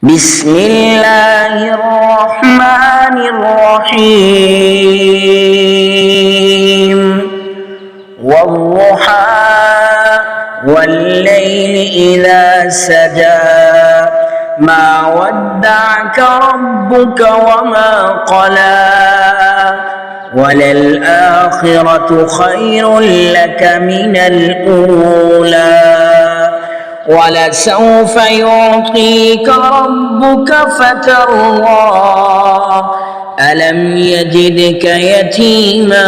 بسم اللہ الرحمن الرحیم والضحى واللیل اذا سجى ما ودعك ربك وما قلى وللآخرة خير لك من الأولى وَلَسَوْفَ يُعْطِيكَ رَبُّكَ فَتَرْضَىٰ أَلَمْ يَجِدْكَ يَتِيمًا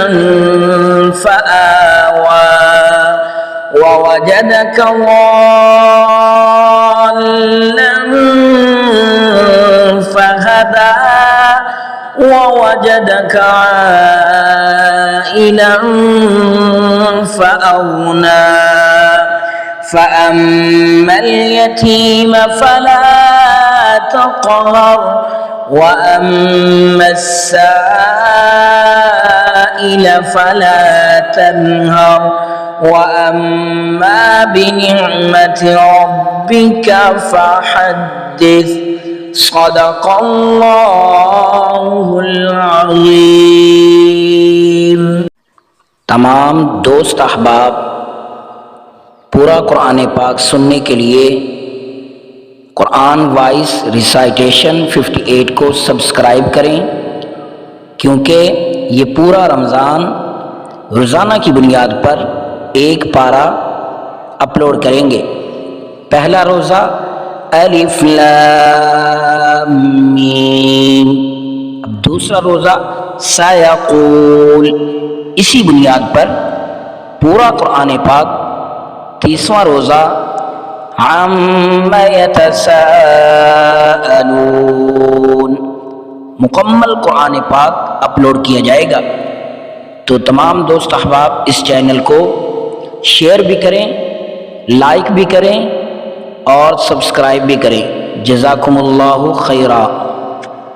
فَآوَىٰ وَوَجَدَكَ ضَالًّا فَهَدَىٰ وَوَجَدَكَ عَائِلًا فَأَغْنَىٰ فَأَمَّا الْيَتِيمَ فَلَا تَقْهَرْ وَأَمَّا السَّائِلَ فَلَا تَنْهَرْ وَأَمَّا بِنِعْمَةِ رَبِّكَ فَحَدِّثْ صدق اللہ العظیم۔ تمام دوست احباب پورا قرآن پاک سننے کے لیے قرآن وائس ریسائٹیشن 58 کو سبسکرائب کریں، کیونکہ یہ پورا رمضان روزانہ کی بنیاد پر ایک پارہ اپلوڈ کریں گے۔ پہلا روزہ الف لام میم، اب دوسرا روزہ سیقول، اسی بنیاد پر پورا قرآن پاک۔ تیسواں روزہ عَمَّ يَتَسَاءَلُونَ، مکمل قرآن پاک اپلوڈ کیا جائے گا۔ تو تمام دوست احباب اس چینل کو شیئر بھی کریں، لائک بھی کریں اور سبسکرائب بھی کریں۔ جزاکم اللہ خیرا۔